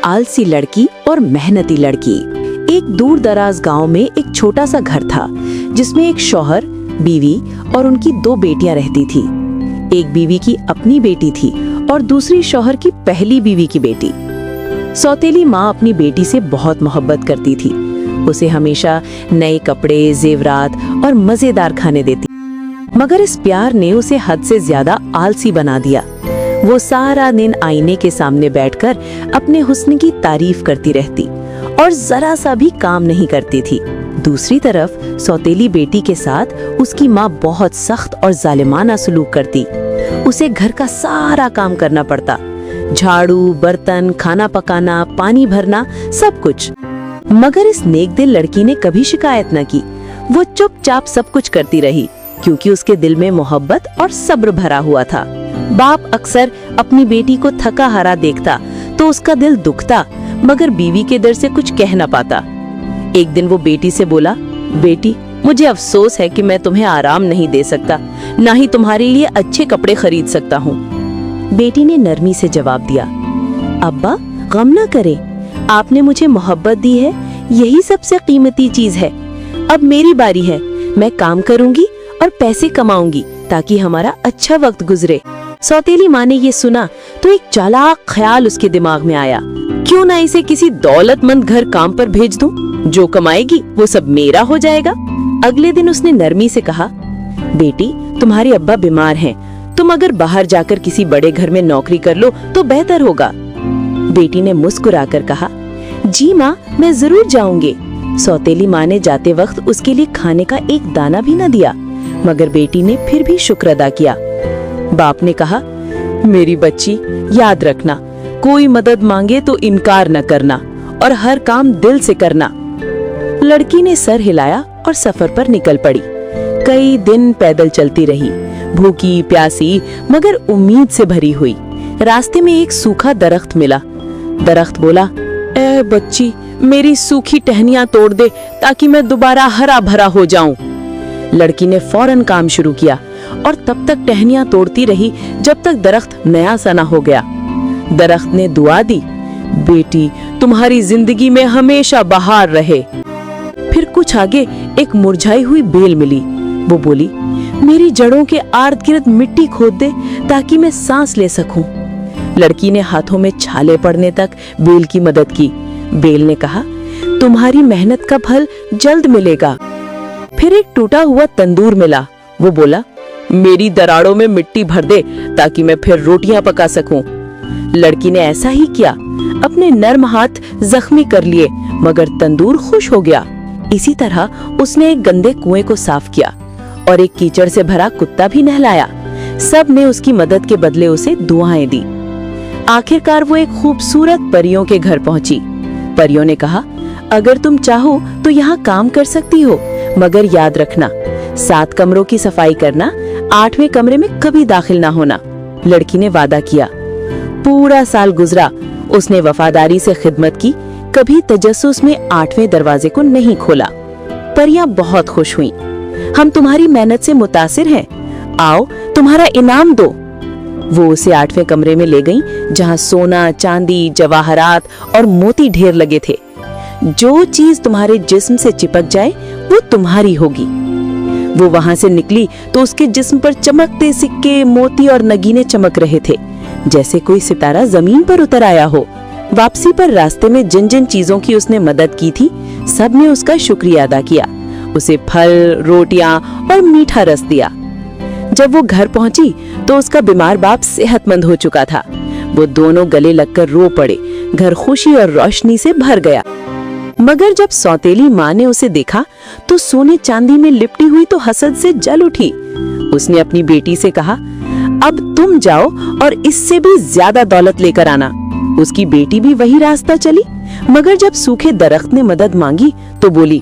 आलसी लड़की और मेहनती लड़की। एक दूर दराज गांव में एक छोटा सा घर था जिसमें एक शौहर, बीवी और उनकी 2 बेटियां रहती थी। एक बीवी की अपनी बेटी थी और दूसरी शौहर की पहली बीवी की बेटी। सौतेली माँ अपनी बेटी से बहुत मोहब्बत करती थी। उसे हमेशा नए कपड़े, जेवरात और मजेदार खाने देती, मगर इस प्यार ने उसे हद से ज्यादा आलसी बना दिया। वो सारा दिन आईने के सामने बैठकर अपने हुस्न की तारीफ करती रहती और जरा सा भी काम नहीं करती थी। दूसरी तरफ सौतेली बेटी के साथ उसकी माँ बहुत सख्त और जालिमाना सलूक करती। उसे घर का सारा काम करना पड़ता, झाड़ू, बर्तन, खाना पकाना, पानी भरना, सब कुछ। मगर इस नेक दिल लड़की ने कभी शिकायत न की। वो चुपचाप सब कुछ करती रही क्योंकि उसके दिल में मोहब्बत और सब्र भरा हुआ था। बाप अक्सर अपनी बेटी को थका हारा देखता तो उसका दिल दुखता, मगर बीवी के डर से कुछ कह न पाता। एक दिन वो बेटी से बोला, बेटी, मुझे अफसोस है कि मैं तुम्हें आराम नहीं दे सकता, ना ही तुम्हारे लिए अच्छे कपड़े खरीद सकता हूँ। बेटी ने नरमी से जवाब दिया, अब्बा गम न करें, आपने मुझे मोहब्बत दी है, यही सबसे कीमती चीज है। अब मेरी बारी है, मैं काम करूंगी और पैसे कमाऊंगी ताकि हमारा अच्छा वक्त गुजरे। सौतेली माँ ने ये सुना तो एक चालाक ख्याल उसके दिमाग में आया, क्यों ना इसे किसी दौलतमंद घर काम पर भेज दूं, जो कमाएगी वो सब मेरा हो जाएगा। अगले दिन उसने नरमी से कहा, बेटी, तुम्हारे अब्बा बीमार हैं, तुम अगर बाहर जाकर किसी बड़े घर में नौकरी कर लो तो बेहतर होगा। बेटी ने मुस्कुराकर कहा, जी माँ, मैं जरूर जाऊंगी। सौतेली माँ ने जाते वक्त उसके लिए खाने का एक दाना भी न दिया, मगर बेटी ने फिर भी शुक्र अदा किया। बाप ने कहा, मेरी बच्ची, याद रखना, कोई मदद मांगे तो इनकार न करना और हर काम दिल से करना। लड़की ने सर हिलाया और सफर पर निकल पड़ी। कई दिन पैदल चलती रही, भूखी प्यासी मगर उम्मीद से भरी हुई। रास्ते में एक सूखा दरख्त मिला। दरख्त बोला, ए बच्ची, मेरी सूखी टहनियां तोड़ दे ताकि मैं दोबारा हरा भरा हो जाऊं। लड़की ने फौरन काम शुरू किया और तब तक टहनियां तोड़ती रही जब तक दरख्त नया सा ना हो गया। दरख्त ने दुआ दी, बेटी, तुम्हारी जिंदगी में हमेशा बहार रहे। फिर कुछ आगे एक मुरझाई हुई बेल मिली। वो बोली, मेरी जड़ों के आर्द गिर्द मिट्टी खोद दे ताकि मैं सांस ले सकूं। लड़की ने हाथों में छाले पड़ने तक बेल की मदद की। बेल ने कहा, तुम्हारी मेहनत का फल जल्द मिलेगा। फिर एक टूटा हुआ तंदूर मिला। वो बोला, मेरी दरारों में मिट्टी भर दे ताकि मैं फिर रोटियां पका सकूं। लड़की ने ऐसा ही किया। अपने नर्म हाथ जख्मी कर लिए, मगर तंदूर खुश हो गया। इसी तरह उसने एक गंदे कुएं को साफ किया और एक कीचड़ से भरा कुत्ता भी नहलाया। सब ने उसकी मदद के बदले उसे दुआएं दी। आखिरकार वो एक खूबसूरत परियों के घर पहुंची। परियों ने कहा, अगर तुम चाहो तो यहाँ काम कर सकती हो, मगर याद रखना, 7 कमरों की सफाई करना, 8वें कमरे में कभी दाखिल ना होना। लड़की ने वादा किया। पूरा साल गुजरा, उसने वफादारी से खिदमत की, कभी तजस्सुस में 8वें दरवाजे को नहीं खोला। परियां बहुत खुश हुईं। हम तुम्हारी मेहनत से मुतासिर हैं, आओ तुम्हारा इनाम दो। वो उसे 8वें कमरे में ले गईं, जहां सोना, चांदी, जवाहरात और मोती ढेर लगे थे। जो चीज तुम्हारे जिस्म से चिपक जाए वो तुम्हारी होगी। वो वहां से निकली तो उसके जिस्म पर चमकते सिक्के, मोती और नगीने चमक रहे थे, जैसे कोई सितारा जमीन पर उतर आया हो। वापसी पर रास्ते में जिन जिन चीजों की उसने मदद की थी, सब ने उसका शुक्रिया अदा किया। उसे फल, रोटियां और मीठा रस दिया। जब वो घर पहुंची तो उसका बीमार बाप सेहतमंद हो चुका था। वो दोनों गले लगकर रो पड़े। घर खुशी और रोशनी से भर गया। मगर जब सौतेली माँ ने उसे देखा तो सोने चांदी में लिपटी हुई तो हसद से जल उठी। उसने अपनी बेटी से कहा, अब तुम जाओ और इससे भी ज्यादा दौलत लेकर आना। उसकी बेटी भी वही रास्ता चली, मगर जब सूखे दरख्त ने मदद मांगी तो बोली,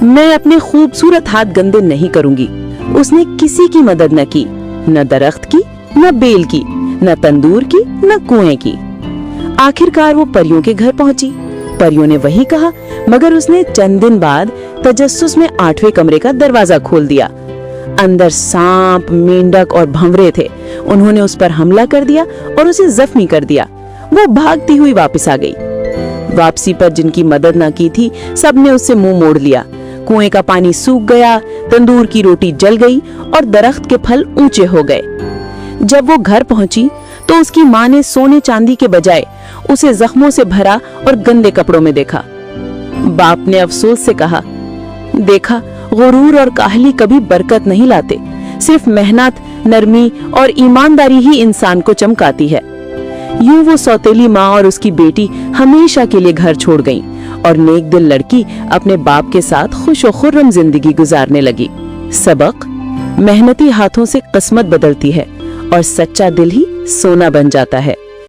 मैं अपने खूबसूरत हाथ गंदे नहीं करूंगी। उसने किसी की मदद न की, न दरख्त की, न बेल की, न तंदूर की, न कुएं की। आखिरकार वो परियों के घर पहुंची। परियों ने वही कहा, मगर उसने चंद दिन बाद तजस्सुस में 8वें कमरे का दरवाजा खोल दिया। अंदर सांप, मेंढक और भंवरे थे। उन्होंने उस पर हमला कर दिया और उसे जख्मी कर दिया। वो भागती हुई वापस आ गई। वापसी पर जिनकी मदद न की थी, सबने उससे मुंह मोड़ लिया। कुएं का पानी सूख गया, तंदूर की रोटी जल गई और दरख्त के फल ऊंचे हो गए। जब वो घर पहुंची तो उसकी माँ ने सोने चांदी के बजाय उसे जख्मों से भरा और गंदे कपड़ों में देखा। बाप ने अफसोस से कहा, देखा, गुरूर और काहली कभी बरकत नहीं लाते, सिर्फ मेहनत, नरमी और ईमानदारी ही इंसान को चमकाती है। यूं वो सौतेली माँ और उसकी बेटी हमेशा के लिए घर छोड़ गईं और नेक दिल लड़की अपने बाप के साथ खुश और खुर्रम जिंदगी गुजारने लगी। सबक: मेहनती हाथों से किस्मत बदलती है और सच्चा दिल ही सोना बन जाता है।